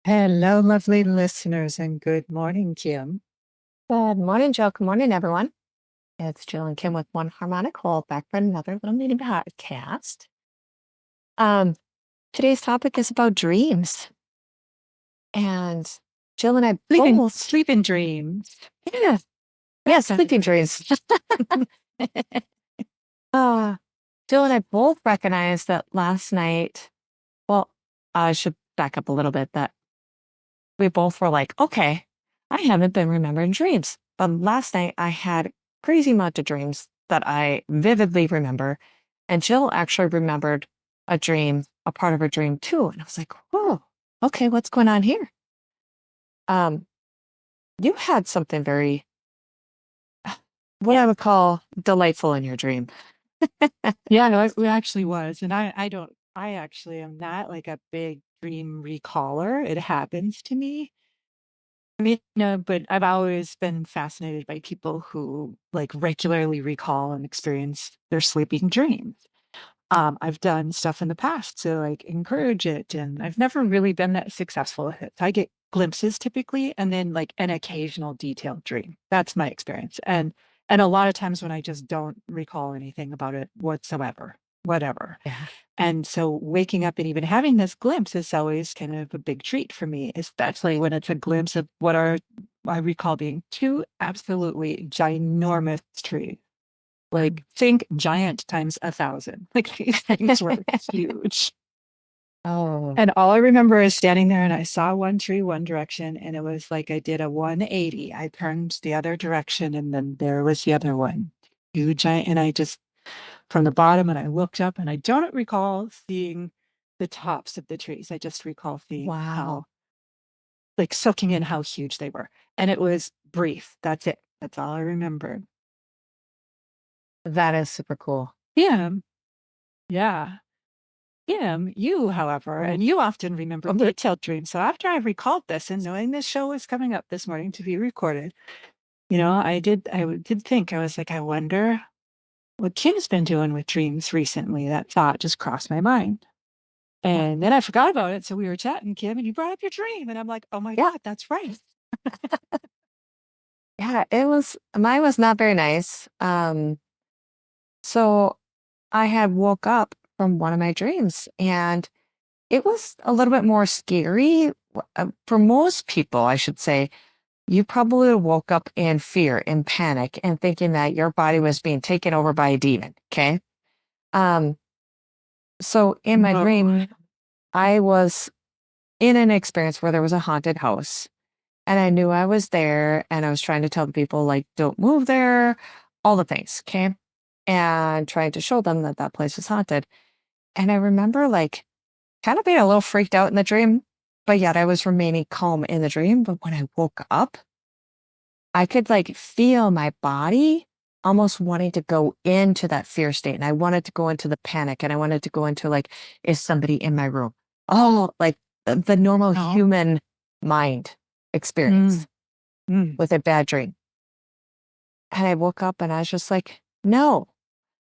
Hello, lovely listeners, and good morning, Kim. Good morning, Joe. Good morning, everyone. It's Jill and Kim with One Harmonic Whole back for another little mini podcast. Um, Today's topic is about dreams. And Jill and I both Sleeping dreams. yeah, sleeping dreams. Jill and I both recognized that last night, well, I should back up a little bit, that we both were like, okay, I haven't been remembering dreams. But last night I had crazy amount of dreams that I vividly remember. And Jill actually remembered a dream, a part of her dream too. And I was like, whoa, okay, what's going on here? You had something very, what I would call delightful in your dream. Yeah, no, it actually was. And I actually am not like a big dream recaller. It happens to me. I mean, no, but I've always been fascinated by people who like regularly recall and experience their sleeping dreams. I've done stuff in the past to like encourage it, and I've never really been that successful at it. I get glimpses typically, and then like an occasional detailed dream. That's my experience. And a lot of times when I just don't recall anything about it whatsoever, whatever. Yeah. And so waking up and even having this glimpse is always kind of a big treat for me, especially when it's a glimpse of what are I recall being two absolutely ginormous trees. Like think giant times 1,000. Like these things were huge. Oh, And all I remember is standing there and I saw one tree one direction, and it was like I did a 180. I turned the other direction and then there was the other one. Huge giant. And I just from the bottom and I looked up and I don't recall seeing the tops of the trees. I just recall seeing how wow. like soaking in how huge they were. And it was brief. That's it. That's all I remember. That is super cool. Yeah. Yeah. You, however, and you often remember detailed dreams. So after I recalled this and knowing this show was coming up this morning to be recorded, I did think, I was like, I wonder what Kim's been doing with dreams recently. That thought just crossed my mind. And then I forgot about it. So we were chatting, Kim, and you brought up your dream. And I'm like, oh my God, that's right. Yeah, mine was not very nice. So I had woke up from one of my dreams and it was a little bit more scary. For most people, I should say, you probably woke up in fear, in panic, and thinking that your body was being taken over by a demon. Okay. Um, so in my dream, I was in an experience where there was a haunted house and I knew I was there and I was trying to tell the people, like, don't move there, all the things. Okay. And trying to show them that that place was haunted. And I remember like kind of being a little freaked out in the dream, but yet I was remaining calm in the dream. But when I woke up, I could like feel my body almost wanting to go into that fear state. And I wanted to go into the panic and I wanted to go into like, is somebody in my room? Oh, like the normal human mind experience with a bad dream. And I woke up and I was just like, no,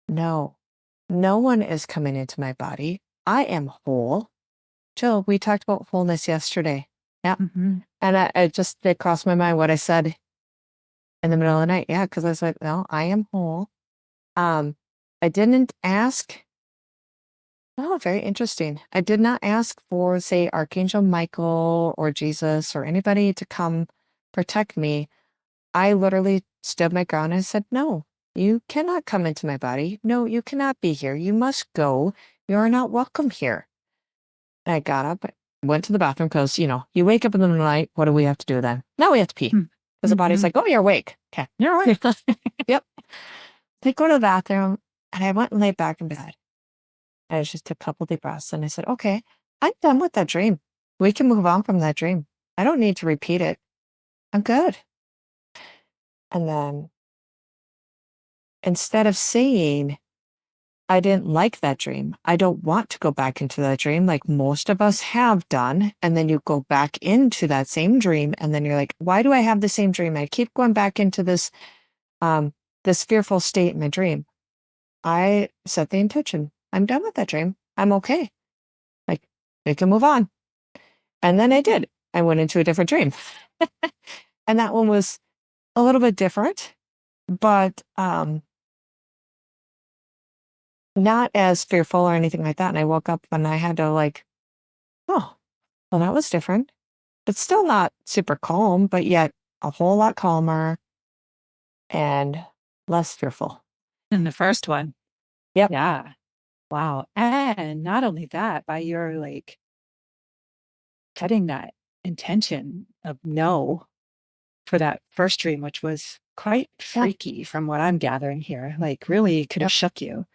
no, no one is coming into my body. I am whole. Jill, we talked about wholeness yesterday. Yeah. And it crossed my mind what I said in the middle of the night. Yeah. Cause I was like, no, I am whole. I didn't ask. Oh, very interesting. I did not ask for, say, Archangel Michael or Jesus or anybody to come protect me. I literally stood my ground and said, no, you cannot come into my body. No, you cannot be here. You must go. You are not welcome here. And I got up, went to the bathroom because, you wake up in the middle of the night. What do we have to do then? Now we have to pee. Because the body's like, oh, you're awake. Okay. You're awake. Yep. They go to the bathroom and I went and laid back in bed. And I just took a couple deep breaths and I said, okay, I'm done with that dream. We can move on from that dream. I don't need to repeat it. I'm good. And then instead of saying, I didn't like that dream, I don't want to go back into that dream like most of us have done. And then you go back into that same dream. And then you're like, why do I have the same dream? I keep going back into this fearful state in my dream. I set the intention. I'm done with that dream. I'm okay. Like, we can move on. And then I did. I went into a different dream. And that one was a little bit different, but not as fearful or anything like that. And I woke up and I had to like, oh, well, that was different. It's still not super calm, but yet a whole lot calmer and less fearful. In the first one. Yep. Yeah. Wow. And not only that, by your like setting that intention of no for that first dream, which was quite Yeah. freaky from what I'm gathering here, like really could have Yep. shook you.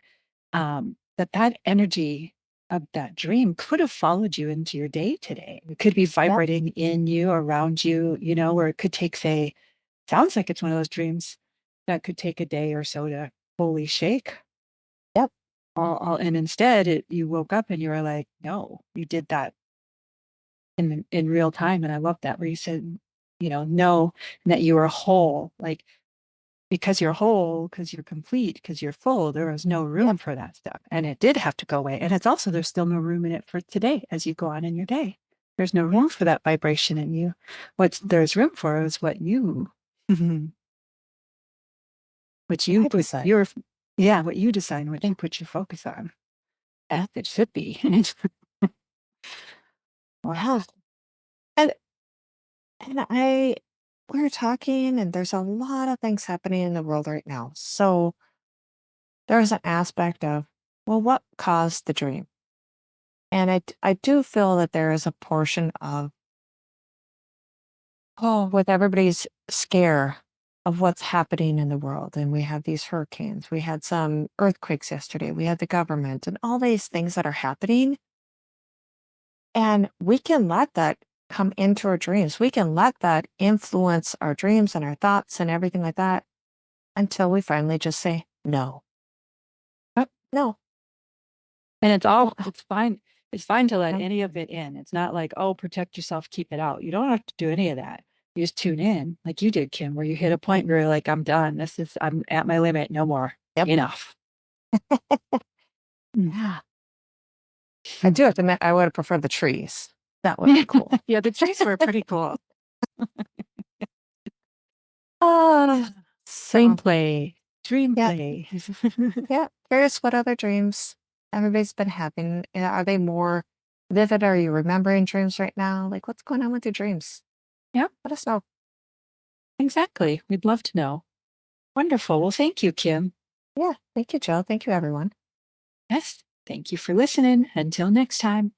That energy of that dream could have followed you into your day today. It could be Yep. vibrating in you, around you, you know, where it could take, say, sounds like it's one of those dreams that could take a day or so to fully shake. Yep. And instead, you woke up and you were like, no, you did that in real time. And I love that where you said, you know, no, and that you were whole, like because you're whole, because you're complete, because you're full, there was no room Yep. for that stuff. And it did have to go away. And it's also, there's still no room in it for today as you go on in your day. There's no room for that vibration in you. What there's room for is what you, what you I put decide. your, yeah, what you decide, what you put your focus on. As it should be. Wow. And and we're talking and there's a lot of things happening in the world right now. So there's an aspect of, well, what caused the dream? And I do feel that there is a portion of, oh, with everybody's scare of what's happening in the world. And we have these hurricanes, we had some earthquakes yesterday, we had the government and all these things that are happening. And we can let that come into our dreams. We can let that influence our dreams and our thoughts and everything like that until we finally just say, no, no. And it's fine. It's fine to let any of it in. It's not like, oh, protect yourself, keep it out. You don't have to do any of that. You just tune in like you did, Kim, where you hit a point where you're like, I'm done. I'm at my limit. No more. Yep. Enough. Yeah. I do have to admit, I would have preferred the trees. That would be cool. Yeah, the trees were pretty cool. Dream play. Dream Yeah. play. Yeah. Curious what other dreams everybody's been having. Are they more vivid? Are you remembering dreams right now? Like, what's going on with your dreams? Yeah, Let us know. exactly. We'd love to know. Wonderful. Well, thank you, Kim. Yeah. Thank you, Joe. Thank you, everyone. Yes. Thank you for listening. Until next time.